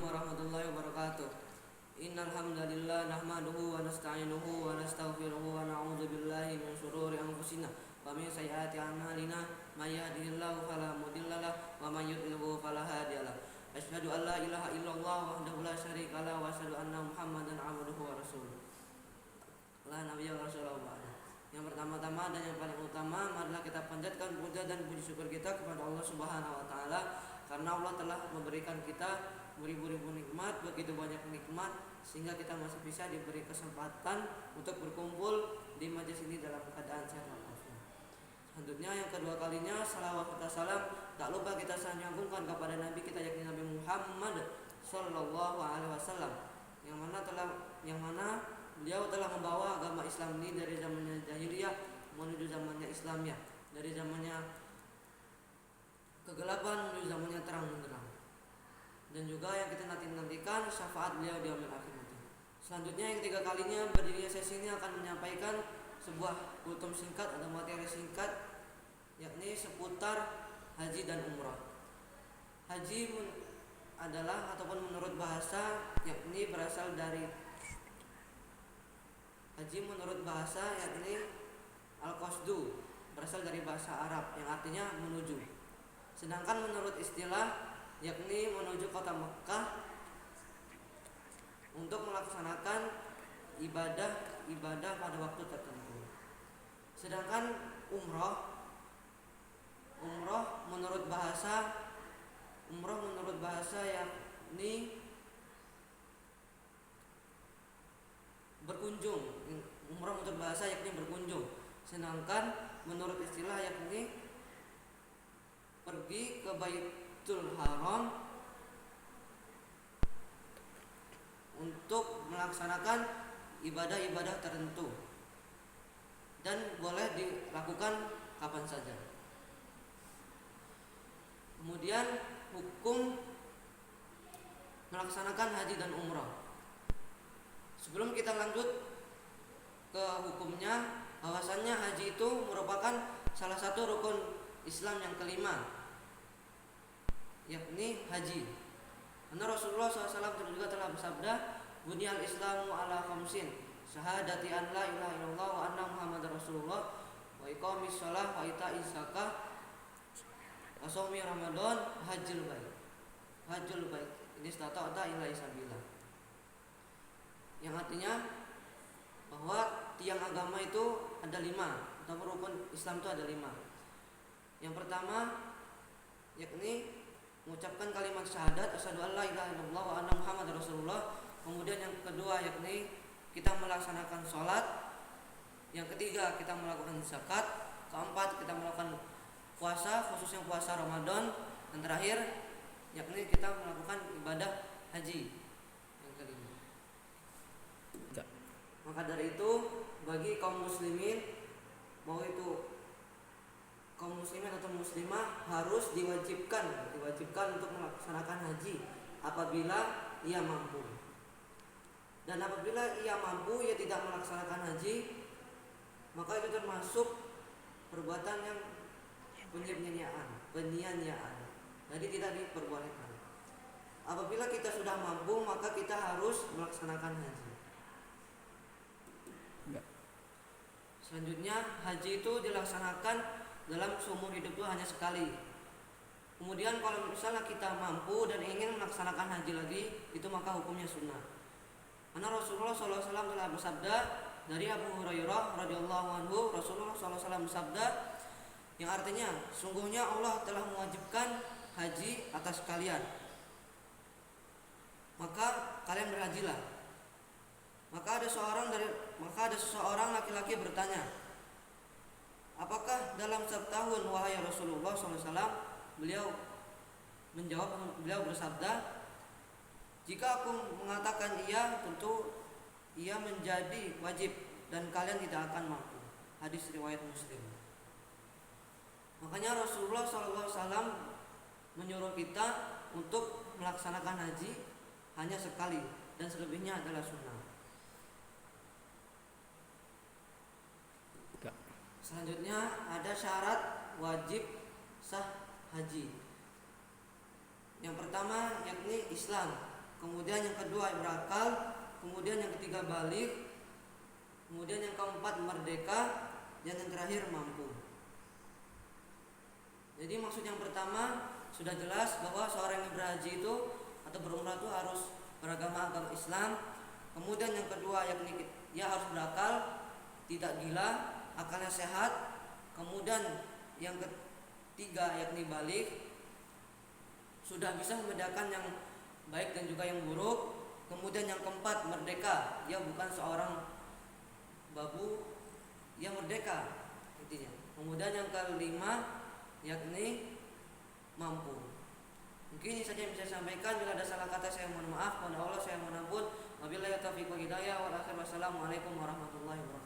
warahmatullahi wabarakatuh. Innal hamdalillah nahmaduhu wa nasta'inuhu wa nastaghfiruhu wa na'udzu billahi min shururi anfusina wa min sayyiati a'malina may yahdihillahu fala mudhillalah wa may yudhlilhu fala hadiyalah. Asyhadu an la ilaha illallah wahdahu la syarika lah wa asyhadu anna Muhammadan 'abduhu wa rasuluh. La nabiyya wa rasulullah. Yang pertama-tama dan yang paling utama, marilah kita panjatkan puja dan puji syukur kita kepada Allah Subhanahu wa taala, karena Allah telah memberikan kita beribu-ribu nikmat, begitu banyak nikmat, sehingga kita masih bisa diberi kesempatan untuk berkumpul di majelis ini dalam keadaan sehat walafiat. Selanjutnya yang kedua kalinya, salawat serta salam tak lupa kita sanyagungkan kepada Nabi kita, yakni Nabi Muhammad sallallahu alaihi wasallam, yang mana beliau telah membawa agama Islam ini dari zamannya jahiliyah menuju zamannya Islamiyah, dari zamannya kegelapan menuju zamannya terang benderang. Dan juga yang kita nantikan syafaat beliau di yaumil akhir nanti. Selanjutnya yang ketiga kalinya berdirinya sesi ini akan menyampaikan sebuah kultum singkat atau materi singkat, yakni seputar haji dan umrah. Haji adalah ataupun menurut bahasa yakni berasal dari haji menurut bahasa yakni al-qasdu, berasal dari bahasa Arab yang artinya menuju. Sedangkan menurut istilah yakni menuju kota Mekah untuk melaksanakan ibadah pada waktu tertentu. Sedangkan umroh menurut bahasa yakni berkunjung. Umrah menurut bahasa yakni berkunjung. Sedangkan menurut istilah yakni pergi ke Baitul Haram untuk melaksanakan ibadah-ibadah tertentu dan boleh dilakukan kapan saja. Kemudian hukum melaksanakan haji dan umrah. Sebelum kita lanjut ke hukumnya, bahwasannya haji itu merupakan salah satu rukun Islam yang kelima, yakni haji. Karena Rasulullah SAW juga telah bersabda, "Bunyal Islamu ala khamsin, syahadati an la ilaha illallah wa anna Muhammadar Rasulullah, wa iqamis shalah wa ita'iz zakah, wa shaumi Ramadan, hajjul bait." Hajjul bait ini stata'ta ilaihi sabila. Yang artinya bahwa tiang agama itu ada 5, atau rukun Islam itu ada 5. Yang pertama yakni mengucapkan kalimat syahadat asyhadu an la ilaha illallah wa anna Muhammadar Rasulullah. Kemudian yang kedua yakni kita melaksanakan sholat. Yang ketiga kita melakukan zakat. Keempat kita melakukan puasa, khususnya puasa Ramadan. Dan terakhir yakni kita melakukan ibadah haji yang kelima. Maka dari itu bagi kaum muslimin, mau itu kaum muslimin atau muslimah, harus diwajibkan untuk melaksanakan haji apabila ia mampu. Dan apabila ia mampu ia tidak melaksanakan haji, maka itu termasuk perbuatan yang penyia-nyiaan. Jadi tidak diperbolehkan. Apabila kita sudah mampu, maka kita harus melaksanakan haji. Selanjutnya haji itu dilaksanakan dalam seumur hidup itu hanya sekali. Kemudian kalau misalnya kita mampu dan ingin melaksanakan haji lagi, itu maka hukumnya sunnah. Karena Rasulullah SAW telah bersabda dari Abu Hurairah radhiyallahu anhu, Rasulullah SAW bersabda yang artinya, sungguhnya Allah telah mewajibkan haji atas kalian, maka kalian berhajilah. Maka ada seseorang laki-laki bertanya, apakah dalam setahun wahai Rasulullah SAW? Beliau bersabda, jika aku mengatakan iya, tentu ia menjadi wajib dan kalian tidak akan mampu. Hadis riwayat Muslim. Makanya Rasulullah SAW menyuruh kita untuk melaksanakan haji hanya sekali, dan selebihnya adalah sunnah. Selanjutnya ada syarat wajib sah haji. Yang pertama yakni Islam. kemudian yang kedua berakal, kemudian yang ketiga balik, kemudian yang keempat merdeka, dan yang terakhir mampu. Jadi maksud yang pertama sudah jelas bahwa seorang yang berhaji itu atau berumrah itu harus beragama Islam. Kemudian yang kedua yakni ia harus berakal, tidak gila, akalnya sehat. Kemudian yang ketiga yakni balik, sudah bisa membedakan yang baik dan juga yang buruk. Kemudian yang keempat merdeka, dia bukan seorang babu, ia merdeka intinya. Kemudian yang kelima yakni mampu. Mungkin ini saja yang bisa saya sampaikan. Bila ada salah kata saya mohon maaf. Kepada Allah saya mohon ampun. Wabillahi taufiq wal hidayah. Wassalamualaikum warahmatullahi wabarakatuh.